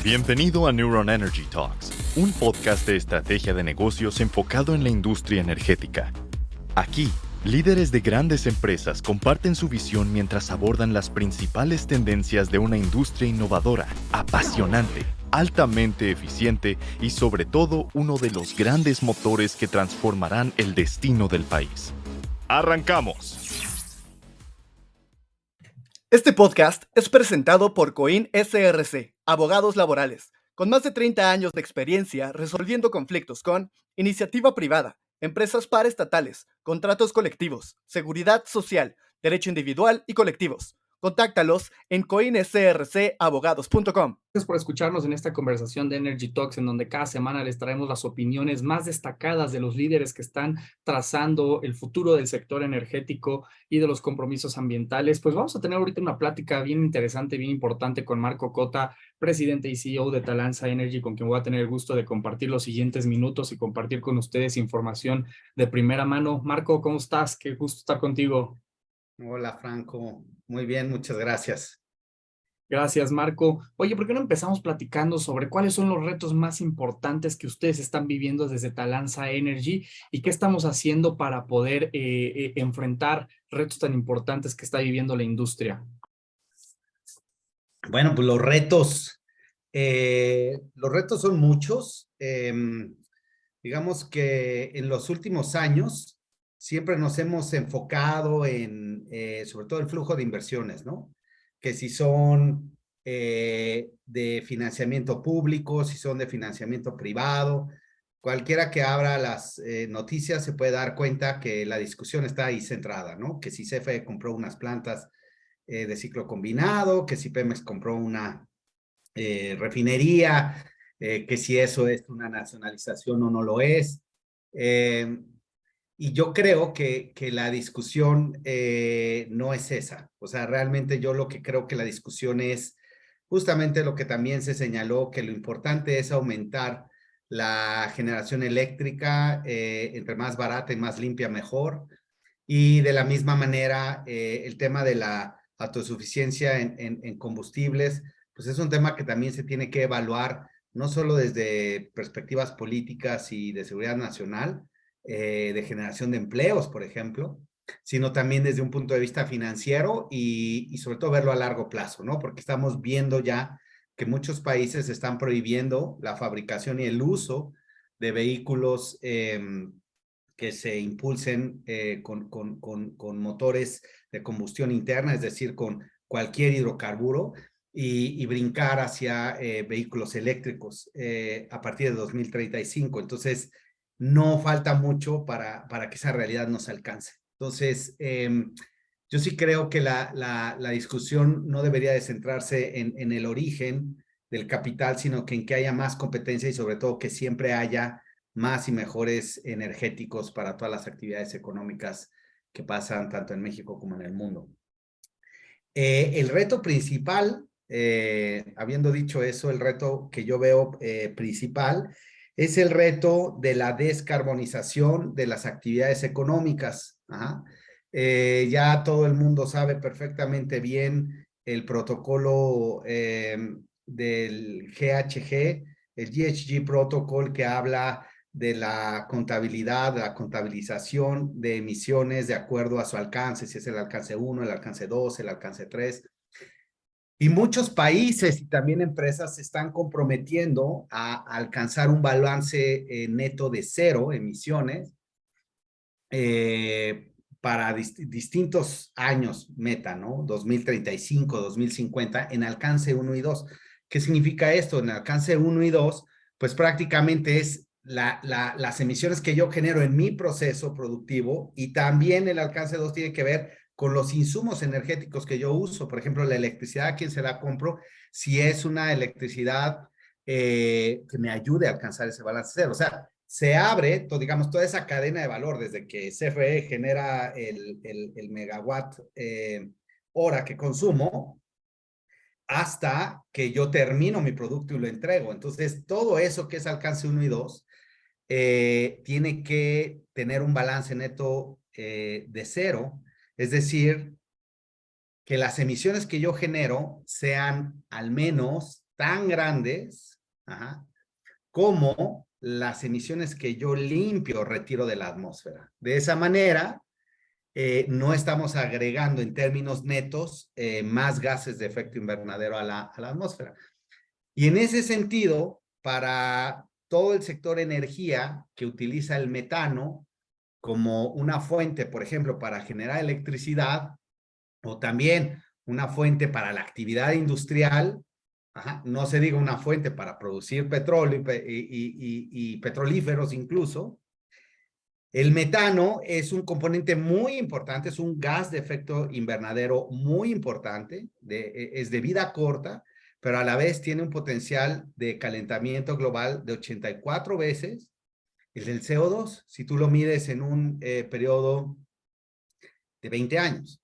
Bienvenido a Neuron Energy Talks, un podcast de estrategia de negocios enfocado en la industria energética. Aquí, líderes de grandes empresas comparten su visión mientras abordan las principales tendencias de una industria innovadora, apasionante, altamente eficiente y sobre todo uno de los grandes motores que transformarán el destino del país. ¡Arrancamos! Este podcast es presentado por Coin SRC, abogados laborales, con más de 30 años de experiencia resolviendo conflictos con iniciativa privada, empresas paraestatales, contratos colectivos, seguridad social, derecho individual y colectivos. Contáctalos en coinsrcabogados.com. Gracias por escucharnos en esta conversación de Energy Talks, en donde cada semana les traemos las opiniones más destacadas de los líderes que están trazando el futuro del sector energético y de los compromisos ambientales. Pues vamos a tener ahorita una plática bien interesante, bien importante con Marco Cota, presidente y CEO de Talanza Energy, con quien voy a tener el gusto de compartir los siguientes minutos y compartir con ustedes información de primera mano. Marco, ¿cómo estás? Qué gusto estar contigo. Hola, Franco. Muy bien, muchas gracias. Gracias, Marco. Oye, ¿por qué no empezamos platicando sobre cuáles son los retos más importantes que ustedes están viviendo desde Talanza Energy y qué estamos haciendo para poder enfrentar retos tan importantes que está viviendo la industria? Bueno, pues los retos son muchos. Digamos que en los últimos años siempre nos hemos enfocado en, sobre todo el flujo de inversiones, ¿no? Que si son de financiamiento público, si son de financiamiento privado, cualquiera que abra las noticias se puede dar cuenta que la discusión está ahí centrada, ¿no? Que si CFE compró unas plantas de ciclo combinado, que si Pemex compró una refinería, que si eso es una nacionalización o no lo es. Y yo creo que la discusión no es esa. O sea, realmente yo lo que creo que la discusión es justamente lo que también se señaló, que lo importante es aumentar la generación eléctrica, entre más barata y más limpia, mejor. Y de la misma manera, el tema de la autosuficiencia en combustibles, pues es un tema que también se tiene que evaluar, no solo desde perspectivas políticas y de seguridad nacional, de generación de empleos, por ejemplo, sino también desde un punto de vista financiero y sobre todo verlo a largo plazo, ¿no? Porque estamos viendo ya que muchos países están prohibiendo la fabricación y el uso de vehículos que se impulsen con motores de combustión interna, es decir, con cualquier hidrocarburo, y brincar hacia vehículos eléctricos a partir de 2035. Entonces, no falta mucho para que esa realidad nos alcance. Entonces, yo sí creo que la discusión no debería de centrarse en el origen del capital, sino que en que haya más competencia y sobre todo que siempre haya más y mejores energéticos para todas las actividades económicas que pasan tanto en México como en el mundo. El reto principal, habiendo dicho eso, el reto que yo veo principal es el reto de la descarbonización de las actividades económicas. Ajá. Ya todo el mundo sabe perfectamente bien el protocolo del GHG, el GHG Protocol, que habla de la contabilidad, de la contabilización de emisiones de acuerdo a su alcance, si es el alcance 1, el alcance 2, el alcance 3. Y muchos países y también empresas se están comprometiendo a alcanzar un balance neto de 0 emisiones para distintos años meta, ¿no? 2035, 2050, en alcance 1 y 2. ¿Qué significa esto? En alcance 1 y 2, pues prácticamente es las emisiones que yo genero en mi proceso productivo, y también el alcance 2 tiene que ver con los insumos energéticos que yo uso. Por ejemplo, la electricidad, ¿a quién se la compro? Si es una electricidad que me ayude a alcanzar ese balance cero. O sea, se abre, digamos, toda esa cadena de valor, desde que CFE genera el megawatt hora que consumo, hasta que yo termino mi producto y lo entrego. Entonces, todo eso que es alcance 1 y 2, tiene que tener un balance neto de 0, es decir, que las emisiones que yo genero sean al menos tan grandes, como las emisiones que yo limpio, retiro de la atmósfera. De esa manera, no estamos agregando en términos netos más gases de efecto invernadero a la atmósfera. Y en ese sentido, para todo el sector energía que utiliza el metano como una fuente, por ejemplo, para generar electricidad, o también una fuente para la actividad industrial, no se diga una fuente para producir petróleo y petrolíferos incluso. El metano es un componente muy importante, es un gas de efecto invernadero muy importante, es de vida corta, pero a la vez tiene un potencial de calentamiento global de 84 veces el del CO2, si tú lo mides en un periodo de 20 años.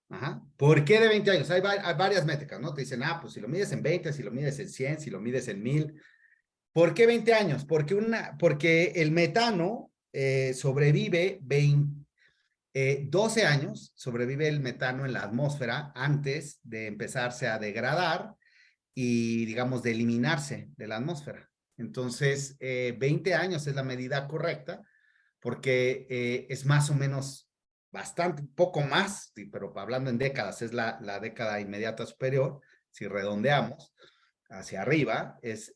¿Por qué de 20 años? Hay varias métricas, ¿no? Te dicen, pues si lo mides en 20, si lo mides en 100, si lo mides en 1000. ¿Por qué 20 años? Porque el metano sobrevive 12 años, sobrevive el metano en la atmósfera antes de empezarse a degradar y, digamos, de eliminarse de la atmósfera. Entonces, 20 años es la medida correcta porque es más o menos bastante, poco más, pero hablando en décadas, es la década inmediata superior, si redondeamos hacia arriba, es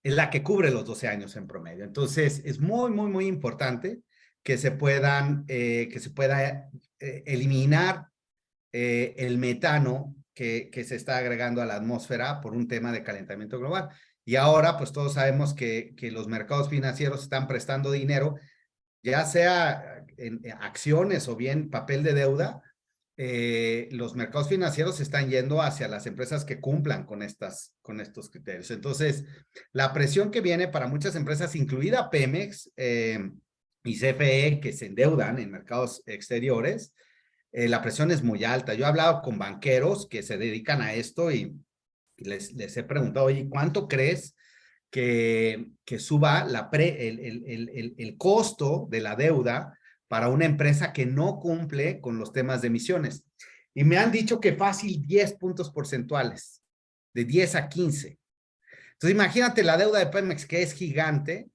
la que cubre los 12 años en promedio. Entonces, es muy, muy, muy importante que se pueda eliminar el metano que se está agregando a la atmósfera por un tema de calentamiento global. Y ahora, pues todos sabemos que los mercados financieros están prestando dinero, ya sea en acciones o bien papel de deuda. Los mercados financieros se están yendo hacia las empresas que cumplan con estos criterios. Entonces, la presión que viene para muchas empresas, incluida Pemex y CFE, que se endeudan en mercados exteriores, la presión es muy alta. Yo he hablado con banqueros que se dedican a esto y les he preguntado, oye, ¿cuánto crees que suba el costo de la deuda para una empresa que no cumple con los temas de emisiones? Y me han dicho que fácil 10 puntos porcentuales, de 10 a 15. Entonces, imagínate la deuda de Pemex, que es gigante,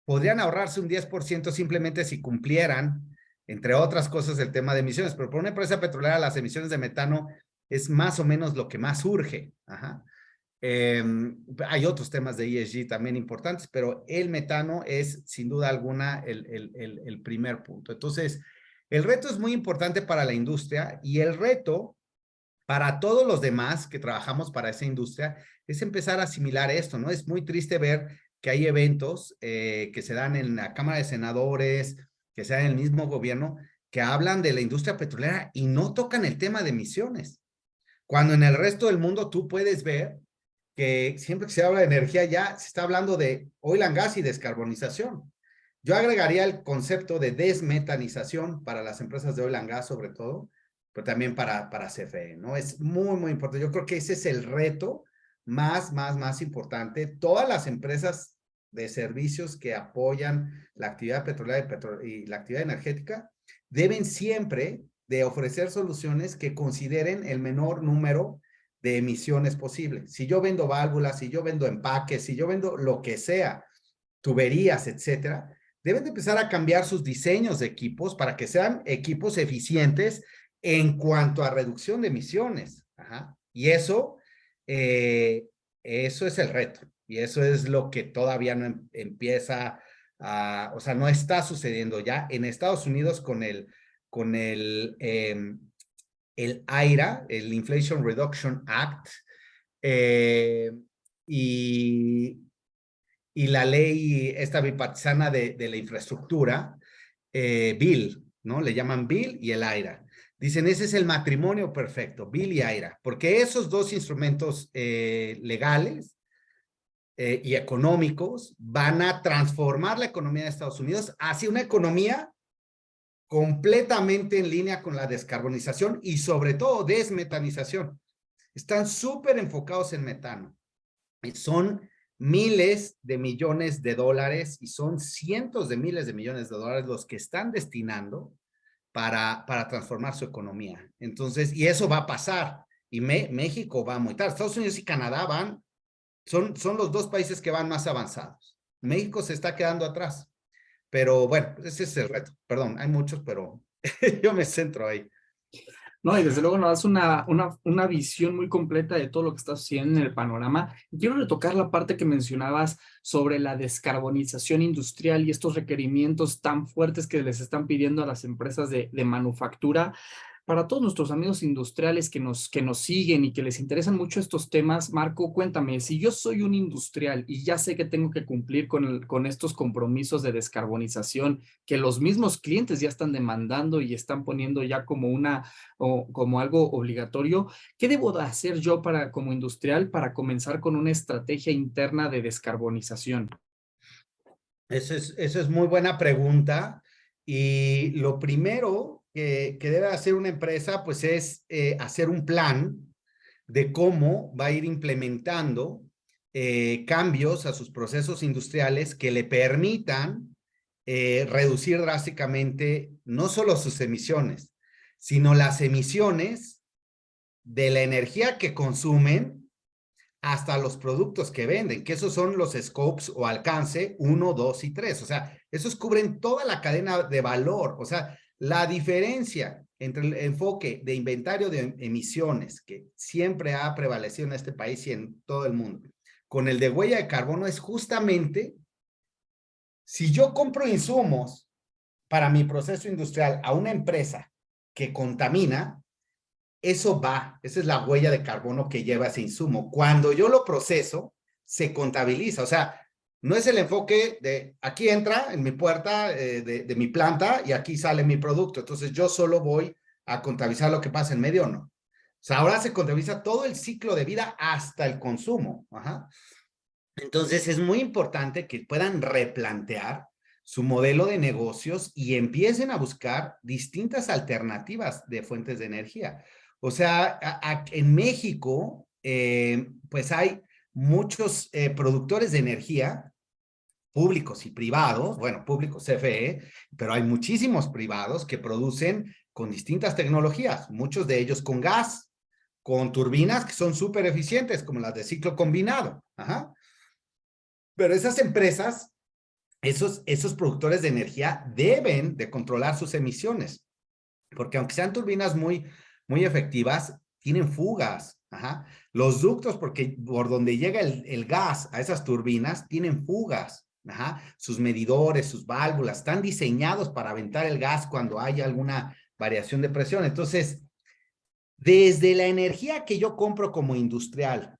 podrían ahorrarse un 10% simplemente si cumplieran, entre otras cosas, el tema de emisiones. Pero por una empresa petrolera, las emisiones de metano es más o menos lo que más urge. Hay otros temas de ESG también importantes, pero el metano es sin duda alguna el primer punto. Entonces, el reto es muy importante para la industria y el reto para todos los demás que trabajamos para esa industria es empezar a asimilar esto, ¿no? Es muy triste ver que hay eventos que se dan en la Cámara de Senadores, que se dan en el mismo gobierno, que hablan de la industria petrolera y no tocan el tema de emisiones. Cuando en el resto del mundo tú puedes ver que siempre que se habla de energía ya se está hablando de oil and gas y descarbonización. Yo agregaría el concepto de desmetanización para las empresas de oil and gas sobre todo, pero también para CFE, ¿no? Es muy, muy importante. Yo creo que ese es el reto más importante. Todas las empresas de servicios que apoyan la actividad petrolera y la actividad energética deben siempre de ofrecer soluciones que consideren el menor número de emisiones posible. Si yo vendo válvulas, si yo vendo empaques, si yo vendo lo que sea, tuberías, etcétera, deben de empezar a cambiar sus diseños de equipos para que sean equipos eficientes en cuanto a reducción de emisiones. Y eso es el reto. Y eso es lo que todavía no empieza a, o sea, no está sucediendo ya en Estados Unidos con el IRA, el Inflation Reduction Act, y la ley esta bipartisana de la infraestructura, Bill, ¿no? Le llaman Bill y el IRA. Dicen, ese es el matrimonio perfecto, Bill y IRA, porque esos dos instrumentos legales y económicos van a transformar la economía de Estados Unidos hacia una economía completamente en línea con la descarbonización y sobre todo desmetanización. Están súper enfocados en metano. Y son miles de millones de dólares y son cientos de miles de millones de dólares los que están destinando para transformar su economía. Entonces, y eso va a pasar. y México va muy tarde. Estados Unidos y Canadá son los dos países que van más avanzados. México se está quedando atrás. Pero bueno, ese es el reto. Perdón, hay muchos, pero yo me centro ahí. No, y desde luego nos das una visión muy completa de todo lo que está sucediendo en el panorama. Quiero retocar la parte que mencionabas sobre la descarbonización industrial y estos requerimientos tan fuertes que les están pidiendo a las empresas de manufactura. Para todos nuestros amigos industriales que nos siguen y que les interesan mucho estos temas, Marco, cuéntame, si yo soy un industrial y ya sé que tengo que cumplir con estos compromisos de descarbonización que los mismos clientes ya están demandando y están poniendo ya como algo obligatorio, ¿qué debo de hacer yo como industrial para comenzar con una estrategia interna de descarbonización? Esa es muy buena pregunta. Y lo primero que debe hacer una empresa, pues es hacer un plan de cómo va a ir implementando cambios a sus procesos industriales que le permitan reducir drásticamente no solo sus emisiones, sino las emisiones de la energía que consumen hasta los productos que venden, que esos son los scopes o alcance 1, 2 y 3. O sea, esos cubren toda la cadena de valor. O sea, la diferencia entre el enfoque de inventario de emisiones, que siempre ha prevalecido en este país y en todo el mundo, con el de huella de carbono es justamente, si yo compro insumos para mi proceso industrial a una empresa que contamina, esa es la huella de carbono que lleva ese insumo. Cuando yo lo proceso, se contabiliza. O sea, no es el enfoque de aquí entra en mi puerta de mi planta y aquí sale mi producto. Entonces yo solo voy a contabilizar lo que pasa en medio, no. O sea, ahora se contabiliza todo el ciclo de vida hasta el consumo. Ajá. Entonces es muy importante que puedan replantear su modelo de negocios y empiecen a buscar distintas alternativas de fuentes de energía. O sea, en México, pues hay muchos productores de energía, públicos y privados, bueno, públicos CFE, pero hay muchísimos privados que producen con distintas tecnologías, muchos de ellos con gas, con turbinas que son súper eficientes, como las de ciclo combinado. Ajá. Pero esas empresas, esos productores de energía deben de controlar sus emisiones, porque aunque sean turbinas muy efectivas, tienen fugas. Ajá. Los ductos, porque por donde llega el gas a esas turbinas, tienen fugas. Ajá. Sus medidores, sus válvulas, están diseñados para aventar el gas cuando haya alguna variación de presión. Entonces, desde la energía que yo compro como industrial,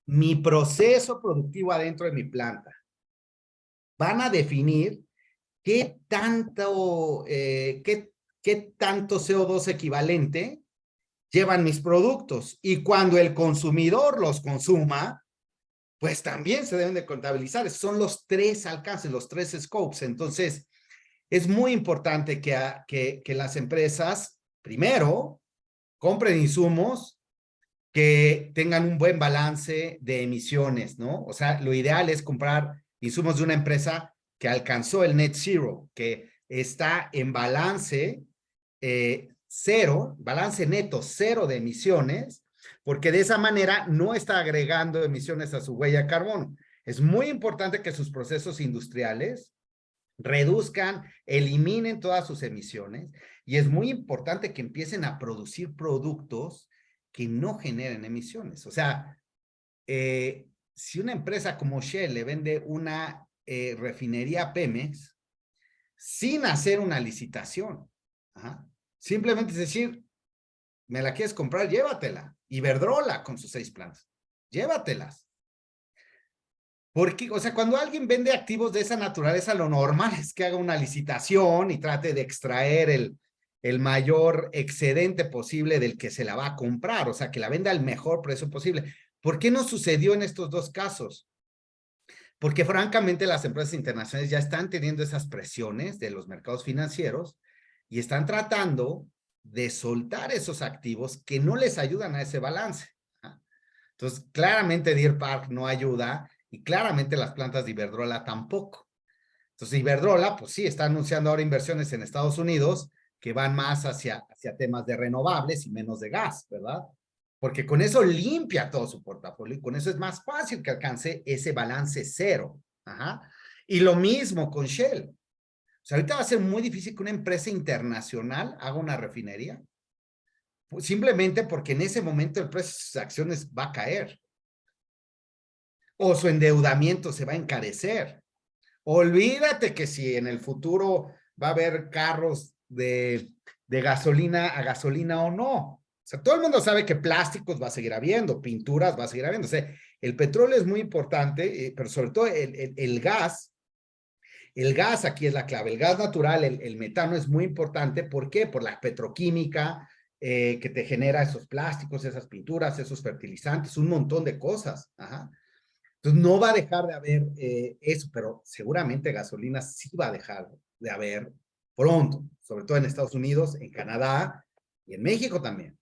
mi proceso productivo adentro de mi planta, van a definir qué tanto CO2 equivalente llevan mis productos. Y cuando el consumidor los consuma, pues también se deben de contabilizar. Son los 3 alcances, los 3 scopes. Entonces, es muy importante que las empresas, primero, compren insumos que tengan un buen balance de emisiones, ¿no? O sea, lo ideal es comprar insumos de una empresa que alcanzó el net zero, que está en balance cero, balance neto cero de emisiones, porque de esa manera no está agregando emisiones a su huella de carbono. Es muy importante que sus procesos industriales reduzcan, eliminen todas sus emisiones, y es muy importante que empiecen a producir productos que no generen emisiones. O sea, si una empresa como Shell le vende una refinería a Pemex sin hacer una licitación, ajá, simplemente es decir, me la quieres comprar, llévatela. Iberdrola con sus 6 plantas, llévatelas. Porque, o sea, cuando alguien vende activos de esa naturaleza, lo normal es que haga una licitación y trate de extraer el mayor excedente posible del que se la va a comprar, o sea, que la venda al mejor precio posible. ¿Por qué no sucedió en estos dos casos? Porque francamente las empresas internacionales ya están teniendo esas presiones de los mercados financieros y están tratando de soltar esos activos que no les ayudan a ese balance. Entonces, claramente Deer Park no ayuda y claramente las plantas de Iberdrola tampoco. Entonces, Iberdrola, pues sí, está anunciando ahora inversiones en Estados Unidos que van más hacia temas de renovables y menos de gas, ¿verdad? porque con eso limpia todo su portafolio y con eso es más fácil que alcance ese balance cero. Ajá. Y lo mismo con Shell. O sea, ahorita va a ser muy difícil que una empresa internacional haga una refinería, pues simplemente porque en ese momento el precio de sus acciones va a caer o su endeudamiento se va a encarecer. Olvídate que si en el futuro va a haber carros de gasolina a gasolina o no. O sea, todo el mundo sabe que plásticos va a seguir habiendo, pinturas va a seguir habiendo. O sea, el petróleo es muy importante, pero sobre todo el gas. El gas aquí es la clave. El gas natural, el metano es muy importante. ¿Por qué? Por la petroquímica que te genera esos plásticos, esas pinturas, esos fertilizantes, un montón de cosas. Ajá. Entonces no va a dejar de haber eso, pero seguramente gasolina sí va a dejar de haber pronto, sobre todo en Estados Unidos, en Canadá y en México también.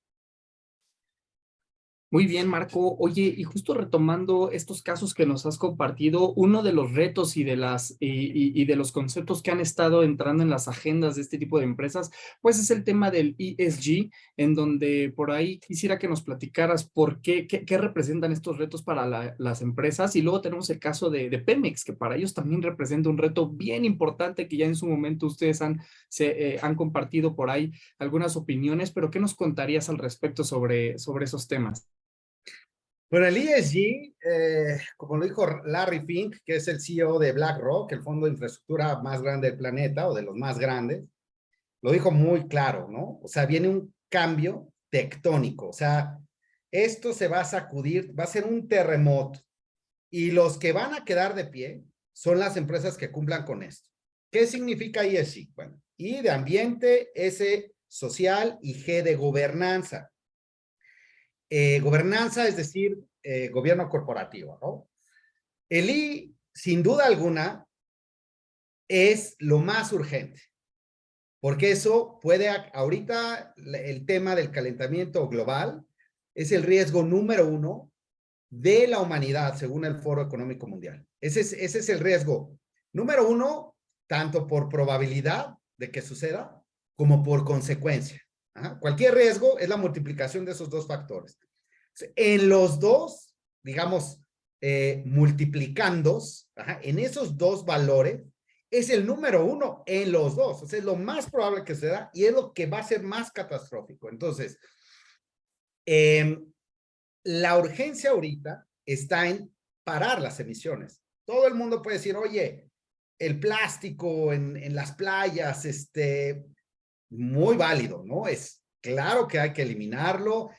Muy bien, Marco. Oye, y justo retomando estos casos que nos has compartido, uno de los retos y y de los conceptos que han estado entrando en las agendas de este tipo de empresas, pues es el tema del ESG, en donde por ahí quisiera que nos platicaras por qué representan estos retos para las empresas. Y luego tenemos el caso de Pemex, que para ellos también representa un reto bien importante que ya en su momento ustedes han compartido por ahí algunas opiniones, pero ¿qué nos contarías al respecto sobre esos temas? Bueno, el ESG, como lo dijo Larry Fink, que es el CEO de BlackRock, el fondo de infraestructura más grande del planeta, o de los más grandes, lo dijo muy claro, ¿no? O sea, viene un cambio tectónico, o sea, esto se va a sacudir, va a ser un terremoto, y los que van a quedar de pie son las empresas que cumplan con esto. ¿Qué significa ESG? Bueno, I de ambiente, S social y G de gobernanza. Gobernanza, es decir, gobierno corporativo, ¿no? El I, sin duda alguna, es lo más urgente, porque eso puede, ahorita el tema del calentamiento global es el riesgo número 1 de la humanidad, según el Foro Económico Mundial. Ese es el riesgo número 1, tanto por probabilidad de que suceda, como por consecuencia. Ajá. Cualquier riesgo es la multiplicación de esos dos factores. En los dos, digamos, multiplicandos, ajá, en esos dos valores, es el número 1 en los dos. O sea, es lo más probable que se da y es lo que va a ser más catastrófico. Entonces, la urgencia ahorita está en parar las emisiones. Todo el mundo puede decir, oye, el plástico en las playas, muy válido, ¿no? Es claro que hay que eliminarlo,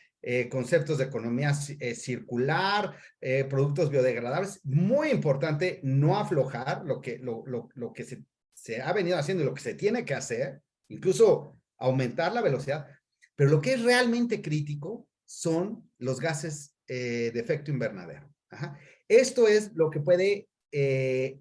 conceptos de economía circular, productos biodegradables, muy importante no aflojar lo que se ha venido haciendo y lo que se tiene que hacer, incluso aumentar la velocidad, pero lo que es realmente crítico son los gases de efecto invernadero. Ajá. Esto es lo que puede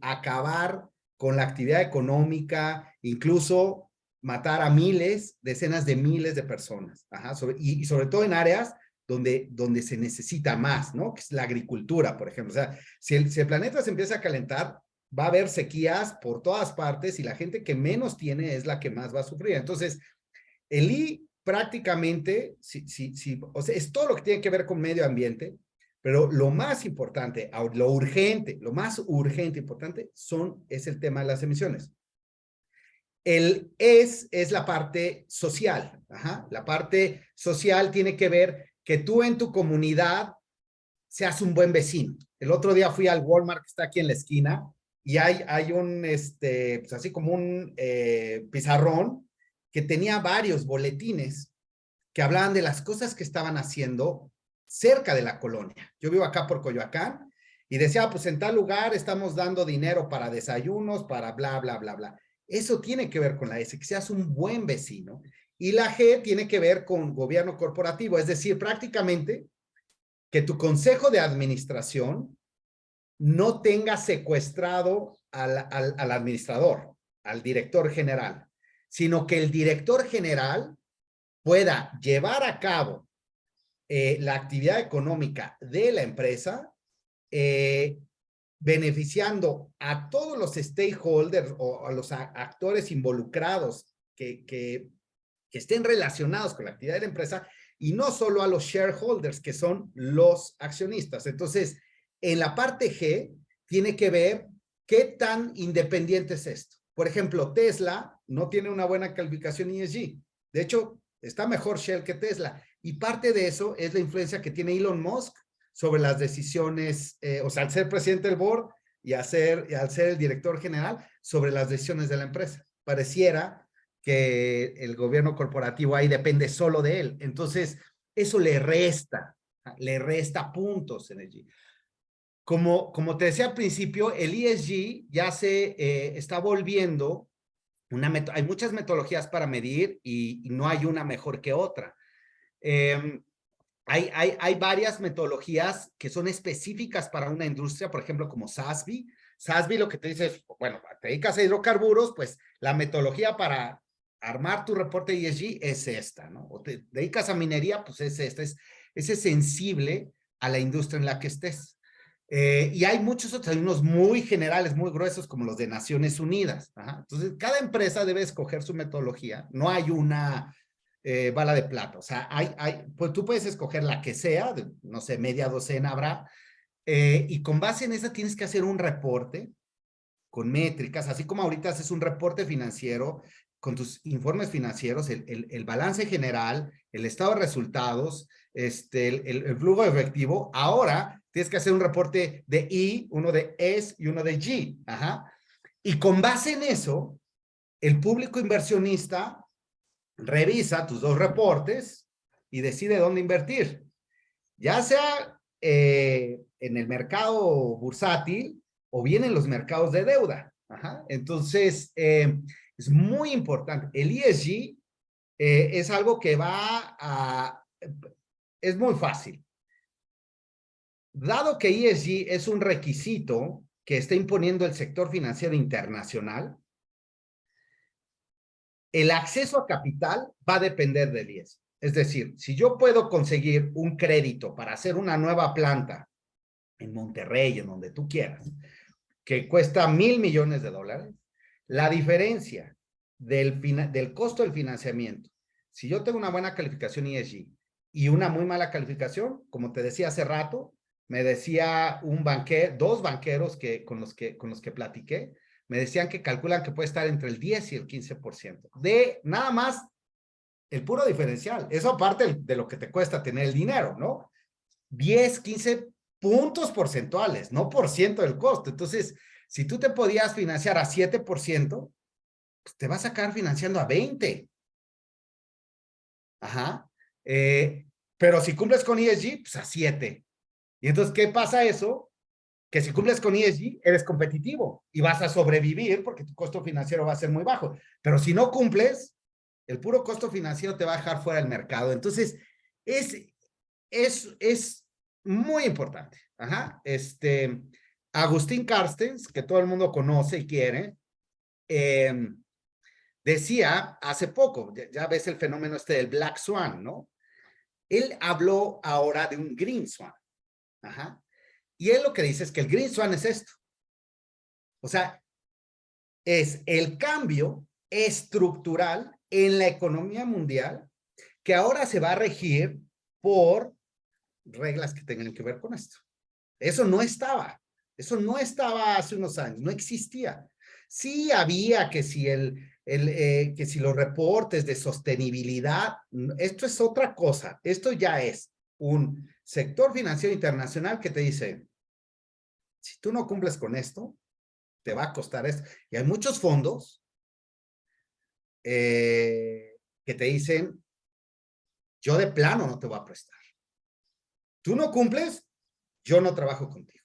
acabar con la actividad económica, incluso matar a miles, decenas de miles de personas. Ajá. Y sobre todo en áreas donde se necesita más, ¿no? Que es la agricultura, por ejemplo. O sea, si el planeta se empieza a calentar, va a haber sequías por todas partes y la gente que menos tiene es la que más va a sufrir. Entonces, el I prácticamente, o sea, es todo lo que tiene que ver con medio ambiente, pero lo más importante, lo urgente, lo más urgente e importante es el tema de las emisiones. El es la parte social. Ajá. La parte social tiene que ver que tú en tu comunidad seas un buen vecino. El otro día fui al Walmart que está aquí en la esquina y hay un, pues así como un pizarrón que tenía varios boletines que hablaban de las cosas que estaban haciendo cerca de la colonia. Yo vivo acá por Coyoacán y decía, pues en tal lugar estamos dando dinero para desayunos, para bla, bla, bla, bla. Eso tiene que ver con la S, que seas un buen vecino. Y la G tiene que ver con gobierno corporativo, es decir, prácticamente que tu consejo de administración no tenga secuestrado al administrador, al director general, sino que el director general pueda llevar a cabo la actividad económica de la empresa, beneficiando a todos los stakeholders o a los actores involucrados que estén relacionados con la actividad de la empresa y no solo a los shareholders, que son los accionistas. Entonces, en la parte G, tiene que ver qué tan independiente es esto. Por ejemplo, Tesla no tiene una buena calificación ESG. De hecho, está mejor Shell que Tesla. Y parte de eso es la influencia que tiene Elon Musk sobre las decisiones, o sea, al ser presidente del board y al ser el director general, sobre las decisiones de la empresa. Pareciera que el gobierno corporativo ahí depende solo de él. Entonces, eso le resta puntos en ESG. Como te decía al principio, el ESG ya se está volviendo hay muchas metodologías para medir y no hay una mejor que otra. Hay varias metodologías que son específicas para una industria, por ejemplo, como SASB. SASB lo que te dice es, bueno, te dedicas a hidrocarburos, pues la metodología para armar tu reporte ESG es esta, ¿no? O te dedicas a minería, pues es esta. Es sensible a la industria en la que estés. Y hay muchos otros, hay unos muy generales, muy gruesos, como los de Naciones Unidas. Ajá. Entonces, cada empresa debe escoger su metodología. No hay una bala de plata. O sea, pues tú puedes escoger la que sea, no sé, media docena habrá, y con base en esa tienes que hacer un reporte con métricas, así como ahorita haces un reporte financiero con tus informes financieros, el balance general, el estado de resultados, el flujo efectivo. Ahora tienes que hacer un reporte de I, uno de S y uno de G. Ajá. Y con base en eso, el público inversionista revisa tus dos reportes y decide dónde invertir. Ya sea en el mercado bursátil o bien en los mercados de deuda. Ajá. Entonces, es muy importante. El ESG es algo que es muy fácil. Dado que ESG es un requisito que está imponiendo el sector financiero internacional, el acceso a capital va a depender del ESG. Es decir, si yo puedo conseguir un crédito para hacer una nueva planta en Monterrey, en donde tú quieras, que cuesta $1,000 millones, la diferencia del costo del financiamiento, si yo tengo una buena calificación ESG y una muy mala calificación, como te decía hace rato, me decía dos banqueros con los que platiqué, me decían que calculan que puede estar entre el 10 y el 15% de nada más el puro diferencial. Eso aparte de lo que te cuesta tener el dinero, ¿no? 10, 15 puntos porcentuales, no por ciento del costo. Entonces, si tú te podías financiar a 7%, pues te vas a acabar financiando a 20%. Ajá. Pero si cumples con ESG, pues a 7%. Y entonces, ¿qué pasa eso? Que si cumples con ESG, eres competitivo y vas a sobrevivir porque tu costo financiero va a ser muy bajo. Pero si no cumples, el puro costo financiero te va a dejar fuera del mercado. Entonces, es muy importante. Ajá. Agustín Carstens, que todo el mundo conoce y quiere, decía hace poco, ya ves el fenómeno del Black Swan, ¿no? Él habló ahora de un Green Swan. Ajá. Y él lo que dice es que el Green Swan es esto. O sea, es el cambio estructural en la economía mundial que ahora se va a regir por reglas que tengan que ver con esto. Eso no estaba hace unos años, no existía. Sí había que si que si los reportes de sostenibilidad, esto es otra cosa. Esto ya es un sector financiero internacional que te dice, si tú no cumples con esto, te va a costar esto. Y hay muchos fondos que te dicen, yo de plano no te voy a prestar. Tú no cumples, yo no trabajo contigo.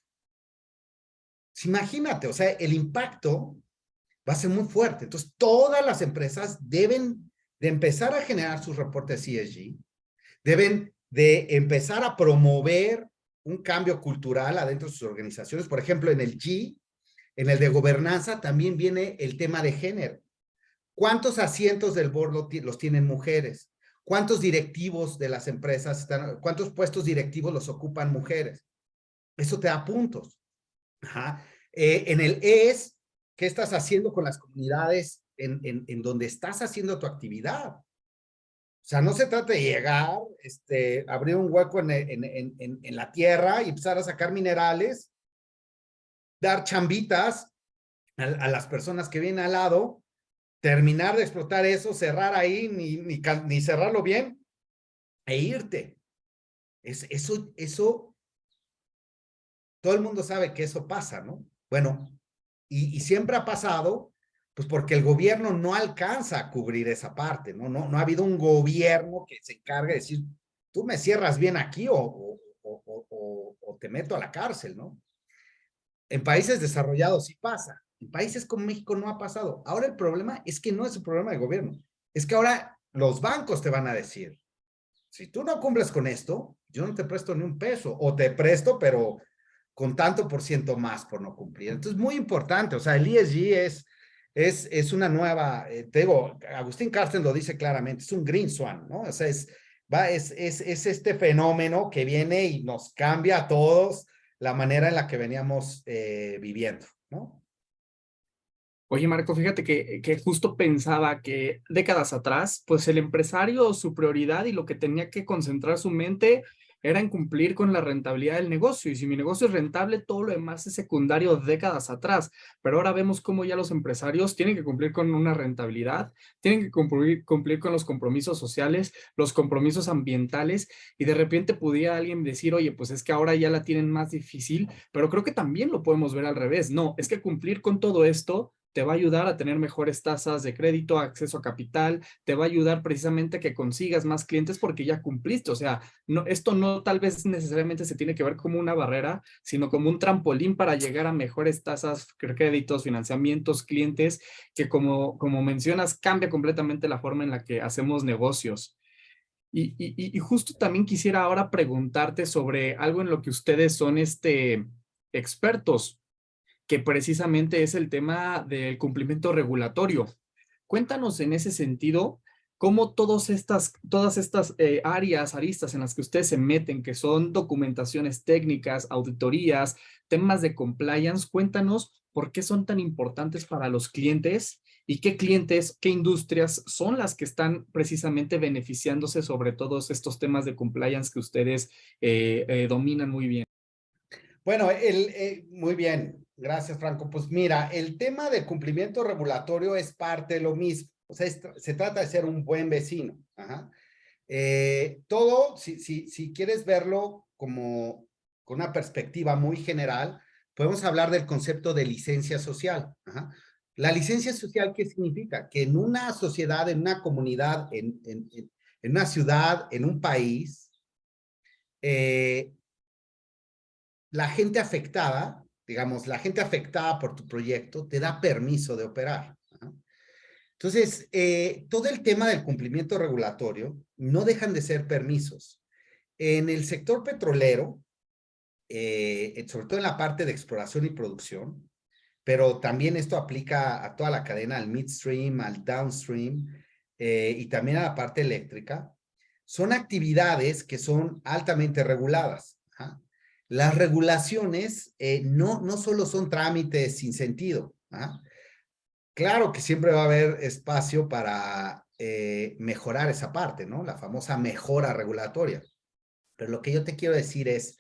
Imagínate, o sea, el impacto va a ser muy fuerte. Entonces, todas las empresas deben de empezar a generar sus reportes ESG, deben de empezar a promover un cambio cultural adentro de sus organizaciones. Por ejemplo, en el G, en el de gobernanza, también viene el tema de género. ¿Cuántos asientos del board los tienen mujeres? ¿Cuántos directivos de las empresas cuántos puestos directivos los ocupan mujeres? Eso te da puntos. Ajá. En el ES, ¿qué estás haciendo con las comunidades en donde estás haciendo tu actividad? sea, no se trata de llegar, abrir un hueco en la tierra y empezar a sacar minerales, dar chambitas a las personas que vienen al lado, terminar de explotar eso, cerrar ahí, ni cerrarlo bien e irte. Eso, todo el mundo sabe que eso pasa, ¿no? Bueno, y siempre ha pasado, pues porque el gobierno no alcanza a cubrir esa parte, ¿no? No ha habido un gobierno que se encargue de decir, tú me cierras bien aquí o te meto a la cárcel, ¿no? En países desarrollados sí pasa. En países como México no ha pasado. Ahora el problema es que no es un problema de gobierno. Es que ahora los bancos te van a decir, si tú no cumples con esto, yo no te presto ni un peso, o te presto, pero con tanto por ciento más por no cumplir. Entonces, muy importante, o sea, el ESG es una nueva, te digo, Agustín Carstens lo dice claramente, es un green swan, ¿no? O sea, es este fenómeno que viene y nos cambia a todos la manera en la que veníamos viviendo, ¿no? Oye, Marco, fíjate que justo pensaba que décadas atrás, pues el empresario, su prioridad y lo que tenía que concentrar su mente era en cumplir con la rentabilidad del negocio. Y si mi negocio es rentable, todo lo demás es secundario décadas atrás. Pero ahora vemos cómo ya los empresarios tienen que cumplir con una rentabilidad, tienen que cumplir con los compromisos sociales, los compromisos ambientales. Y de repente pudiera alguien decir, oye, pues es que ahora ya la tienen más difícil, pero creo que también lo podemos ver al revés. No, es que cumplir con todo esto te va a ayudar a tener mejores tasas de crédito, acceso a capital, te va a ayudar precisamente a que consigas más clientes porque ya cumpliste. O sea, no, esto no tal vez necesariamente se tiene que ver como una barrera, sino como un trampolín para llegar a mejores tasas, créditos, financiamientos, clientes, que como mencionas, cambia completamente la forma en la que hacemos negocios. Y justo también quisiera ahora preguntarte sobre algo en lo que ustedes son expertos, que precisamente es el tema del cumplimiento regulatorio. Cuéntanos en ese sentido cómo todas estas áreas, aristas en las que ustedes se meten, que son documentaciones técnicas, auditorías, temas de compliance, cuéntanos por qué son tan importantes para los clientes y qué clientes, qué industrias son las que están precisamente beneficiándose sobre todos estos temas de compliance que ustedes dominan muy bien. Bueno, muy bien, gracias Franco. Pues mira, el tema de cumplimiento regulatorio es parte de lo mismo. O sea, se trata de ser un buen vecino. Ajá. Todo, si quieres verlo como con una perspectiva muy general, podemos hablar del concepto de licencia social. Ajá. La licencia social, ¿qué significa? Que en una sociedad, en una comunidad, en una ciudad, en un país, la gente afectada, digamos, la gente afectada por tu proyecto te da permiso de operar. ¿No? Entonces, todo el tema del cumplimiento regulatorio no dejan de ser permisos. En el sector petrolero, sobre todo en la parte de exploración y producción, pero también esto aplica a toda la cadena, al midstream, al downstream, y también a la parte eléctrica, son actividades que son altamente reguladas. ¿Ah? Las regulaciones no solo son trámites sin sentido. ¿Ah? Claro que siempre va a haber espacio para mejorar esa parte, ¿no? La famosa mejora regulatoria. Pero lo que yo te quiero decir es,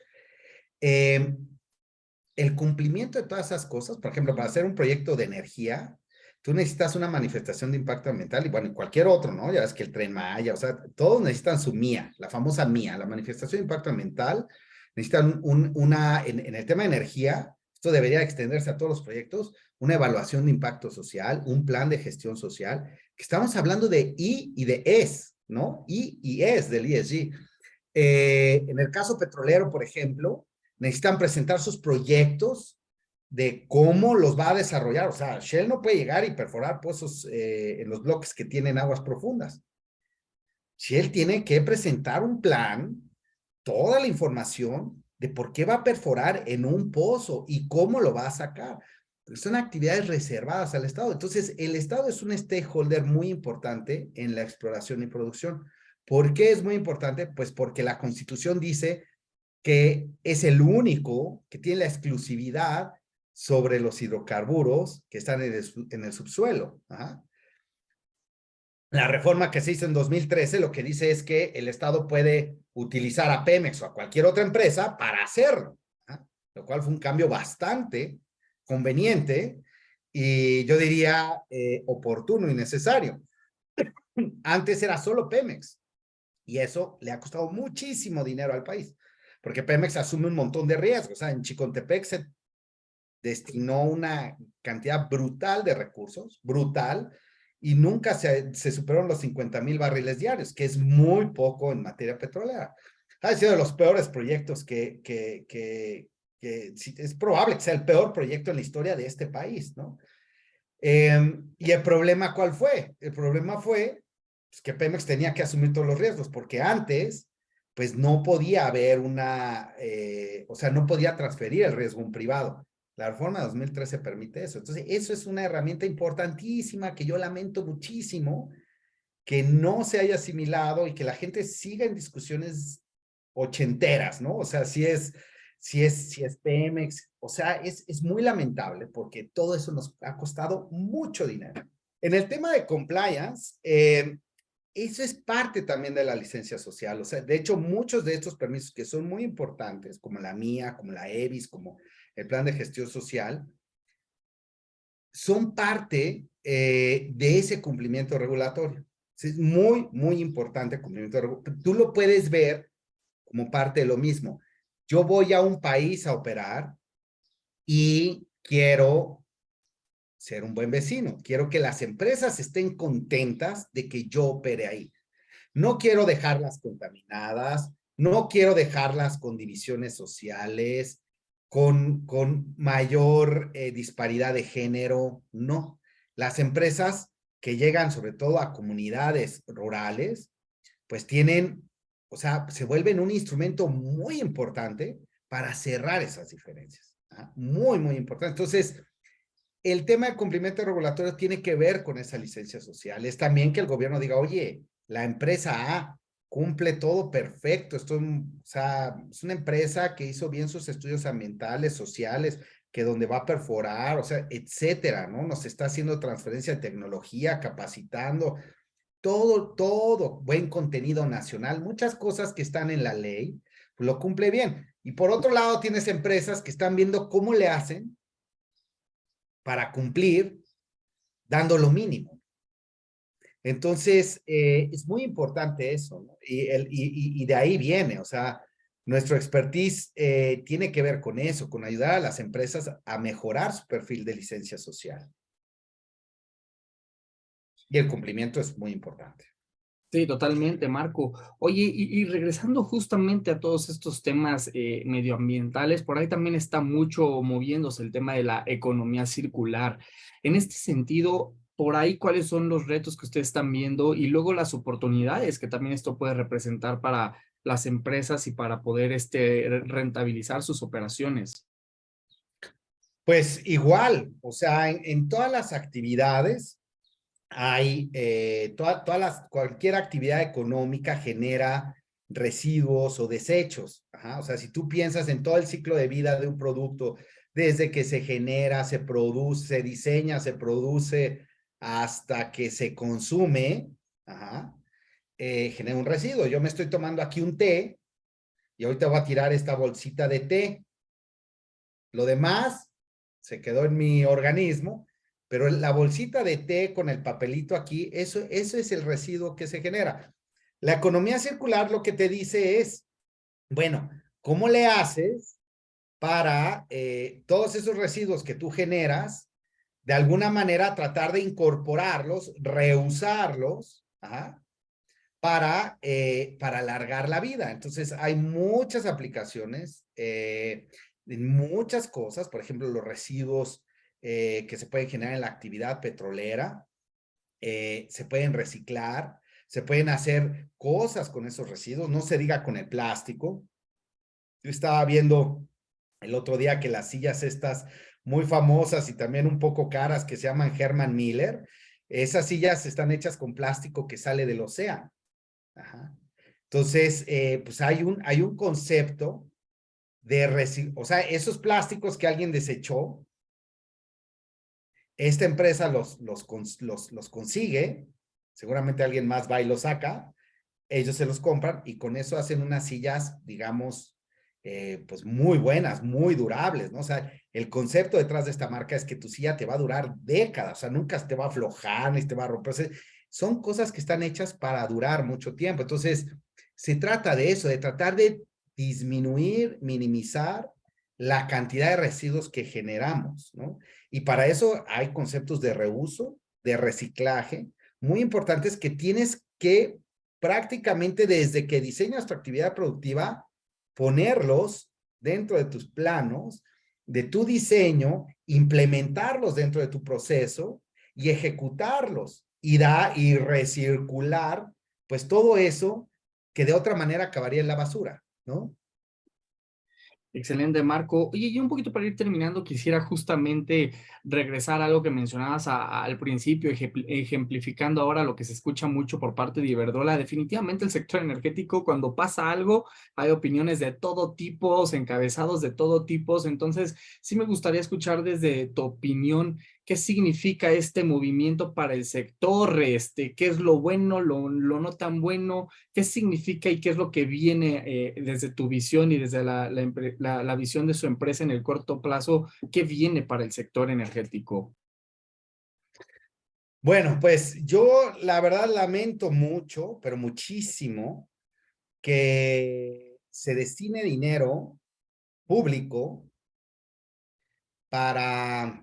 el cumplimiento de todas esas cosas, por ejemplo, para hacer un proyecto de energía, tú necesitas una manifestación de impacto ambiental y bueno, cualquier otro, ¿no? Ya ves que el Tren Maya, o sea, todos necesitan su MIA, la famosa MIA, la manifestación de impacto ambiental, necesitan en el tema de energía, esto debería extenderse a todos los proyectos, una evaluación de impacto social, un plan de gestión social, que estamos hablando de I y de ES, ¿no? I y ES del ESG. En el caso petrolero, por ejemplo, necesitan presentar sus proyectos de cómo los va a desarrollar. O sea, Shell no puede llegar y perforar pozos en los bloques que tienen aguas profundas. Shell tiene que presentar un plan, toda la información de por qué va a perforar en un pozo y cómo lo va a sacar. Porque son actividades reservadas al Estado. Entonces, el Estado es un stakeholder muy importante en la exploración y producción. ¿Por qué es muy importante? Pues porque la Constitución dice que es el único que tiene la exclusividad sobre los hidrocarburos que están en el subsuelo. Ajá. La reforma que se hizo en 2013 lo que dice es que el Estado puede utilizar a Pemex o a cualquier otra empresa para hacerlo, ¿no? Lo cual fue un cambio bastante conveniente y yo diría oportuno y necesario. Antes era solo Pemex y eso le ha costado muchísimo dinero al país, porque Pemex asume un montón de riesgos. O sea, en Chicontepec se destinó una cantidad brutal de recursos, brutal, y nunca se superaron los 50,000 barriles diarios, que es muy poco en materia petrolera. Ha sido de los peores proyectos es probable que sea el peor proyecto en la historia de este país, ¿no? Y el problema, ¿cuál fue? El problema fue pues, que Pemex tenía que asumir todos los riesgos, porque antes, pues no podía haber o sea, no podía transferir el riesgo a un privado. La reforma de 2013 permite eso. Entonces, eso es una herramienta importantísima que yo lamento muchísimo que no se haya asimilado y que la gente siga en discusiones ochenteras, ¿no? O sea, si es Pemex, o sea, es muy lamentable porque todo eso nos ha costado mucho dinero. En el tema de compliance, eso es parte también de la licencia social. O sea, de hecho, muchos de estos permisos que son muy importantes, como la mía, como la EBIS, como el plan de gestión social, son parte de ese cumplimiento regulatorio. Es muy, muy importante el cumplimiento regulatorio. Tú lo puedes ver como parte de lo mismo. Yo voy a un país a operar y quiero ser un buen vecino. Quiero que las empresas estén contentas de que yo opere ahí. No quiero dejarlas contaminadas, no quiero dejarlas con divisiones sociales, con mayor disparidad de género, no. Las empresas que llegan sobre todo a comunidades rurales, pues tienen, o sea, se vuelven un instrumento muy importante para cerrar esas diferencias. ¿Ah? Muy, muy importante. Entonces, el tema de cumplimiento regulatorio tiene que ver con esa licencia social. Es también que el gobierno diga, oye, la empresa A cumple todo perfecto. Esto, o sea, es una empresa que hizo bien sus estudios ambientales, sociales, que donde va a perforar, o sea, etcétera, ¿no? Nos está haciendo transferencia de tecnología, capacitando, todo, buen contenido nacional, muchas cosas que están en la ley, pues lo cumple bien. Y por otro lado, tienes empresas que están viendo cómo le hacen para cumplir dando lo mínimo. Entonces, es muy importante eso, ¿no? Y de ahí viene, o sea, nuestro expertise tiene que ver con eso, con ayudar a las empresas a mejorar su perfil de licencia social. Y el cumplimiento es muy importante. Sí, totalmente, Marco. Oye, y regresando justamente a todos estos temas medioambientales, por ahí también está mucho moviéndose el tema de la economía circular. En este sentido, por ahí, ¿cuáles son los retos que ustedes están viendo y luego las oportunidades que también esto puede representar para las empresas y para poder rentabilizar sus operaciones? Pues igual, o sea, en todas las actividades hay, cualquier actividad económica genera residuos o desechos. Ajá. O sea, si tú piensas en todo el ciclo de vida de un producto, desde que se genera, se produce, se diseña, se produce, hasta que se consume, ajá, genera un residuo. Yo me estoy tomando aquí un té y ahorita voy a tirar esta bolsita de té. Lo demás se quedó en mi organismo, pero la bolsita de té con el papelito aquí, eso es el residuo que se genera. La economía circular lo que te dice es, bueno, ¿cómo le haces para todos esos residuos que tú generas, de alguna manera tratar de incorporarlos, reusarlos, ajá, para alargar la vida? Entonces, hay muchas aplicaciones en muchas cosas, por ejemplo, los residuos que se pueden generar en la actividad petrolera, se pueden reciclar, se pueden hacer cosas con esos residuos, no se diga con el plástico. Yo estaba viendo el otro día que las sillas estas muy famosas y también un poco caras que se llaman Herman Miller, esas sillas están hechas con plástico que sale del océano. Ajá. Entonces, pues hay un concepto de o sea, esos plásticos que alguien desechó, esta empresa los consigue seguramente alguien más va y lo saca, ellos se los compran y con eso hacen unas sillas, digamos, pues muy buenas, muy durables, ¿no? O sea, el concepto detrás de esta marca es que tu silla te va a durar décadas, o sea, nunca te va a aflojar ni te va a romper. O sea, son cosas que están hechas para durar mucho tiempo. Entonces, se trata de eso, de tratar de disminuir, minimizar la cantidad de residuos que generamos, ¿no? Y para eso hay conceptos de reuso, de reciclaje, muy importantes que tienes que prácticamente desde que diseñas tu actividad productiva, ponerlos dentro de tus planos, de tu diseño, implementarlos dentro de tu proceso y ejecutarlos y recircular, pues todo eso que de otra manera acabaría en la basura, ¿no? Excelente, Marco. Oye, y un poquito para ir terminando, quisiera justamente regresar a algo que mencionabas al principio, ejemplificando ahora lo que se escucha mucho por parte de Iberdrola. Definitivamente el sector energético, cuando pasa algo, hay opiniones de todo tipo, encabezados de todo tipo. Entonces, sí me gustaría escuchar desde tu opinión qué significa este movimiento para el sector, qué es lo bueno, lo no tan bueno, qué significa y qué es lo que viene desde tu visión y desde la visión de su empresa en el corto plazo, qué viene para el sector energético. Bueno, pues yo la verdad lamento mucho, pero muchísimo, que se destine dinero público para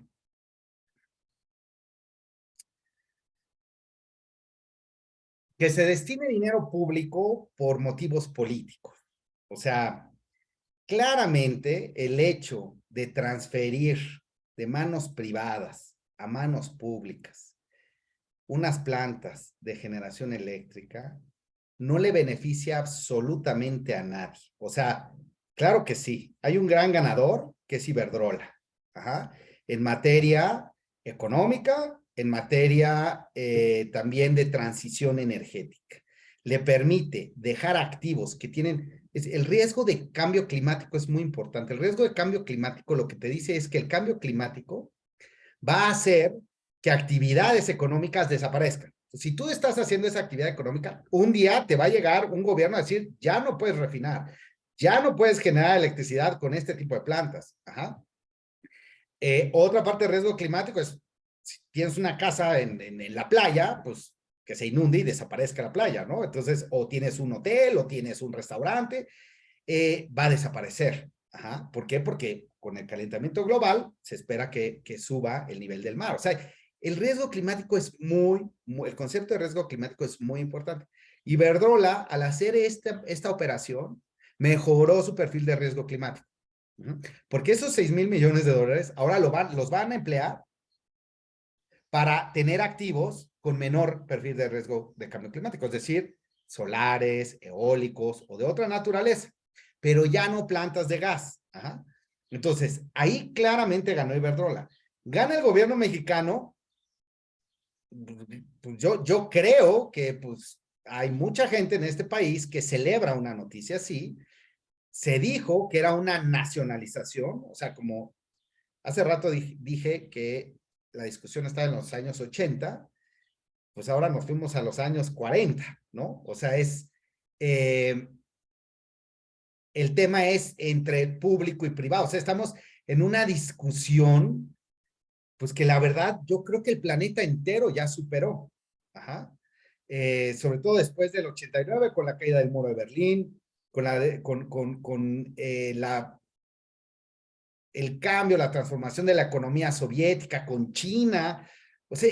que se destine dinero público por motivos políticos. O sea, claramente el hecho de transferir de manos privadas a manos públicas unas plantas de generación eléctrica no le beneficia absolutamente a nadie. O sea, claro que sí, hay un gran ganador que es Iberdrola, ajá, en materia económica, en materia también de transición energética. Le permite dejar activos que tienen, el riesgo de cambio climático es muy importante. El riesgo de cambio climático lo que te dice es que el cambio climático va a hacer que actividades económicas desaparezcan. Si tú estás haciendo esa actividad económica, un día te va a llegar un gobierno a decir, ya no puedes refinar, ya no puedes generar electricidad con este tipo de plantas. Ajá. Otra parte del riesgo climático es, si tienes una casa en la playa, pues que se inunde y desaparezca la playa, ¿no? Entonces, o tienes un hotel o tienes un restaurante, va a desaparecer. Ajá. ¿Por qué? Porque con el calentamiento global se espera que suba el nivel del mar. O sea, el riesgo climático es el concepto de riesgo climático es muy importante. Iberdrola, al hacer esta operación, mejoró su perfil de riesgo climático. Porque esos 6,000 millones de dólares ahora los van a emplear para tener activos con menor perfil de riesgo de cambio climático, es decir, solares, eólicos o de otra naturaleza, pero ya no plantas de gas. Ajá. Entonces, ahí claramente ganó Iberdrola. Gana el gobierno mexicano. Pues yo creo que pues, hay mucha gente en este país que celebra una noticia así. Se dijo que era una nacionalización, o sea, como hace rato dije que la discusión estaba en los años 80, pues ahora nos fuimos a los años 40, ¿no? O sea, el tema es entre público y privado, o sea, estamos en una discusión, pues que la verdad yo creo que el planeta entero ya superó, ajá. Sobre todo después del 89 con la caída del muro de Berlín, con el cambio, la transformación de la economía soviética con China. O sea,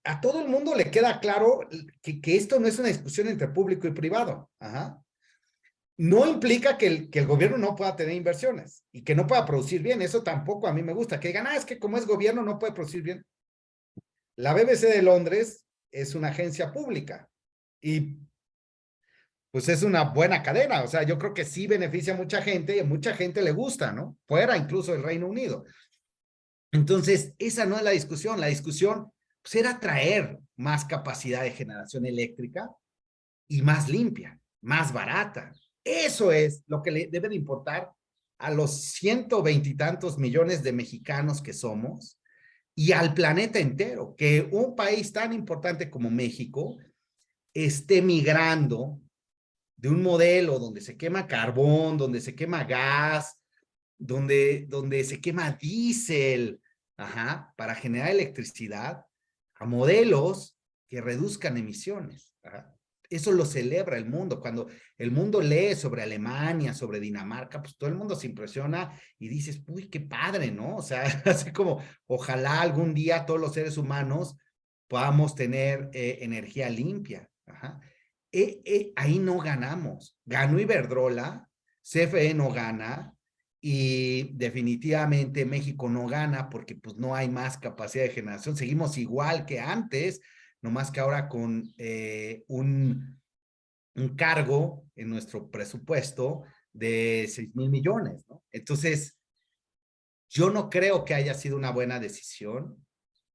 a todo el mundo le queda claro que esto no es una discusión entre público y privado. Ajá. No implica que el gobierno no pueda tener inversiones y que no pueda producir bien. Eso tampoco a mí me gusta. Que digan, es que como es gobierno no puede producir bien. La BBC de Londres es una agencia pública y pues es una buena cadena. O sea, yo creo que sí beneficia a mucha gente y a mucha gente le gusta, ¿no? Fuera incluso del Reino Unido. Entonces, esa no es la discusión. La discusión pues, era traer más capacidad de generación eléctrica y más limpia, más barata. Eso es lo que le debe de importar a los 120 y tantos millones de mexicanos que somos y al planeta entero, que un país tan importante como México esté migrando de un modelo donde se quema carbón, donde se quema gas, donde se quema diésel, para generar electricidad, a modelos que reduzcan emisiones. Eso lo celebra el mundo. Cuando el mundo lee sobre Alemania, sobre Dinamarca, pues todo el mundo se impresiona y dices, uy, qué padre, ¿no? O sea, así como, ojalá algún día todos los seres humanos podamos tener energía limpia. Ahí no ganamos. Ganó Iberdrola, CFE no gana, y definitivamente México no gana porque pues no hay más capacidad de generación. Seguimos igual que antes, nomás que ahora con un cargo en nuestro presupuesto de 6,000 millones, ¿no? Entonces, yo no creo que haya sido una buena decisión.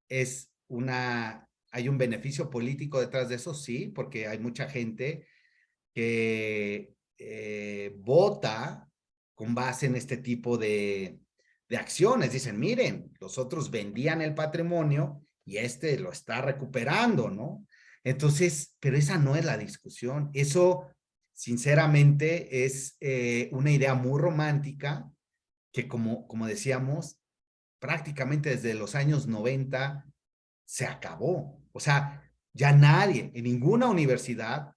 Hay un beneficio político detrás de eso, sí, porque hay mucha gente que vota con base en este tipo de acciones. Dicen, miren, los otros vendían el patrimonio y este lo está recuperando, ¿no? Entonces, pero esa no es la discusión. Eso, sinceramente, es una idea muy romántica que, como decíamos, prácticamente desde los años 90 se acabó. O sea, ya nadie, en ninguna universidad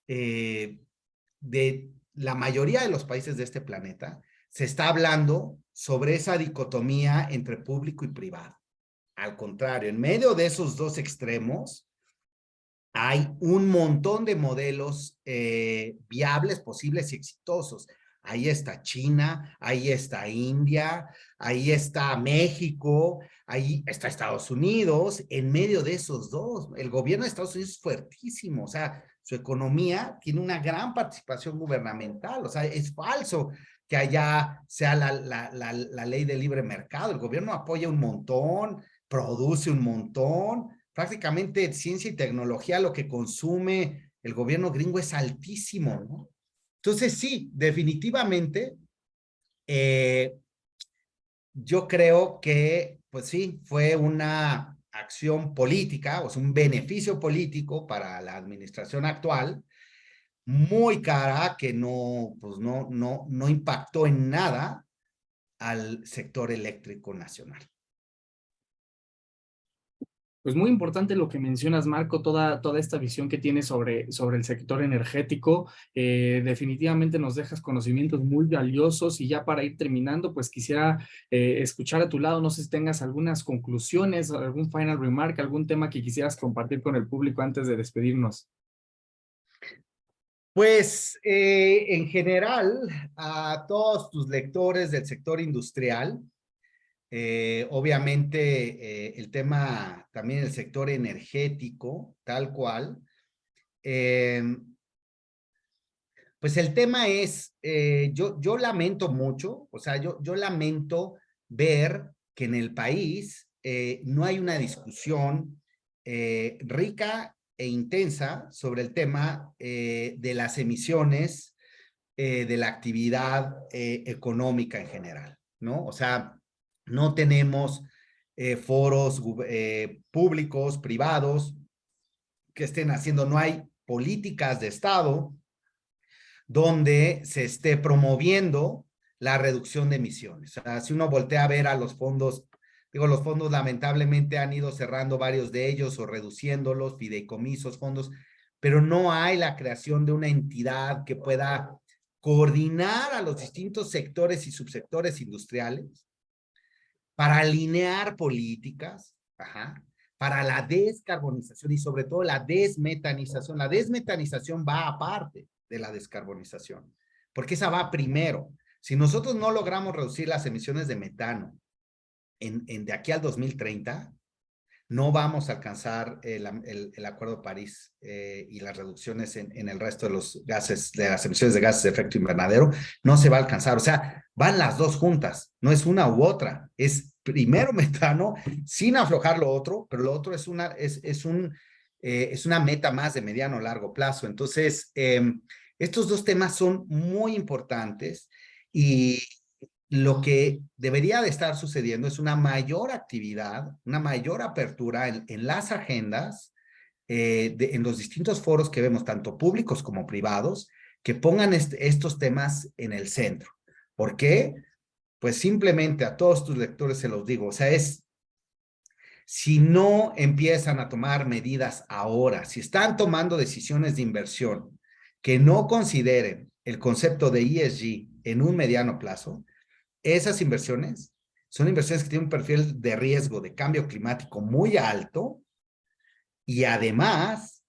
de la mayoría de los países de este planeta, se está hablando sobre esa dicotomía entre público y privado. Al contrario, en medio de esos dos extremos, hay un montón de modelos viables, posibles y exitosos. Ahí está China, ahí está India, ahí está México, ahí está Estados Unidos. En medio de esos dos, el gobierno de Estados Unidos es fuertísimo, o sea, su economía tiene una gran participación gubernamental, o sea, es falso que allá sea la ley de libre mercado. El gobierno apoya un montón, produce un montón. Prácticamente ciencia y tecnología, lo que consume el gobierno gringo es altísimo, ¿no? Entonces, sí, definitivamente, yo creo que, pues sí, fue una acción política, o sea, un beneficio político para la administración actual, muy cara, que no, pues no impactó en nada al sector eléctrico nacional. Pues muy importante lo que mencionas, Marco, toda esta visión que tienes sobre el sector energético. Definitivamente nos dejas conocimientos muy valiosos y ya para ir terminando, pues quisiera escuchar a tu lado, no sé si tengas algunas conclusiones, algún final remark, algún tema que quisieras compartir con el público antes de despedirnos. Pues en general, a todos tus lectores del sector industrial, obviamente el tema también del sector energético, tal cual. Pues el tema es, yo lamento mucho, o sea, yo lamento ver que en el país no hay una discusión rica e intensa sobre el tema de las emisiones de la actividad económica en general, ¿no? O sea, no tenemos foros públicos, privados, que estén haciendo, no hay políticas de Estado donde se esté promoviendo la reducción de emisiones. O sea, si uno voltea a ver a los fondos, digo, los fondos lamentablemente han ido cerrando varios de ellos o reduciéndolos, fideicomisos, fondos, pero no hay la creación de una entidad que pueda coordinar a los distintos sectores y subsectores industriales para alinear políticas, para la descarbonización y sobre todo la desmetanización. La desmetanización va aparte de la descarbonización, porque esa va primero. Si nosotros no logramos reducir las emisiones de metano de aquí al 2030, no vamos a alcanzar el Acuerdo de París y las reducciones en el resto de los gases, de las emisiones de gases de efecto invernadero, no se va a alcanzar. O sea, van las dos juntas, no es una u otra. Es primero metano sin aflojar lo otro, pero lo otro es una meta más de mediano o largo plazo. Entonces, estos dos temas son muy importantes y lo que debería de estar sucediendo es una mayor actividad, una mayor apertura en las agendas en los distintos foros que vemos, tanto públicos como privados, que pongan estos temas en el centro. ¿Por qué? Pues simplemente a todos tus lectores se los digo, o sea, si no empiezan a tomar medidas ahora, si están tomando decisiones de inversión que no consideren el concepto de ESG en un mediano plazo, esas inversiones son inversiones que tienen un perfil de riesgo de cambio climático muy alto y además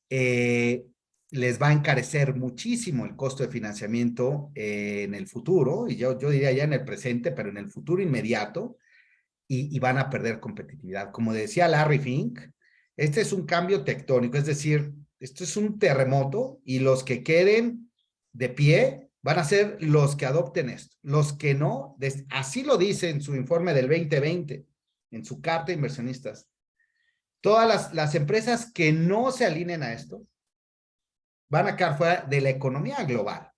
les va a encarecer muchísimo el costo de financiamiento en el futuro, y yo diría ya en el presente, pero en el futuro inmediato, y van a perder competitividad. Como decía Larry Fink, este es un cambio tectónico, es decir, esto es un terremoto y los que queden de pie van a ser los que adopten esto. Los que no, así lo dice en su informe del 2020, en su carta de inversionistas. Todas las empresas que no se alineen a esto van a quedar fuera de la economía global.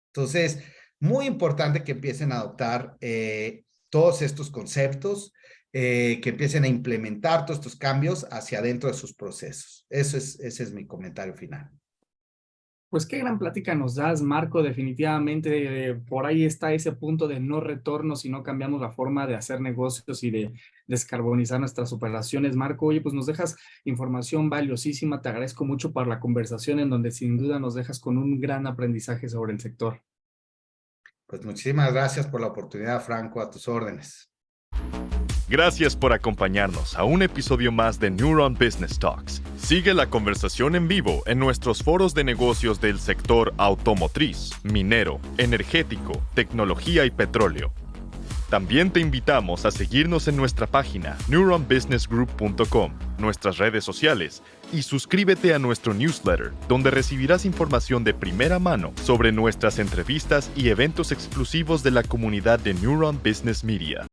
Entonces, muy importante que empiecen a adoptar todos estos conceptos, que empiecen a implementar todos estos cambios hacia adentro de sus procesos. Ese es mi comentario final. Pues qué gran plática nos das, Marco. Definitivamente por ahí está ese punto de no retorno si no cambiamos la forma de hacer negocios y de descarbonizar nuestras operaciones. Marco, oye, pues nos dejas información valiosísima. Te agradezco mucho por la conversación en donde sin duda nos dejas con un gran aprendizaje sobre el sector. Pues muchísimas gracias por la oportunidad, Franco, a tus órdenes. Gracias por acompañarnos a un episodio más de Neuron Business Talks. Sigue la conversación en vivo en nuestros foros de negocios del sector automotriz, minero, energético, tecnología y petróleo. También te invitamos a seguirnos en nuestra página neuronbusinessgroup.com, nuestras redes sociales y suscríbete a nuestro newsletter, donde recibirás información de primera mano sobre nuestras entrevistas y eventos exclusivos de la comunidad de Neuron Business Media.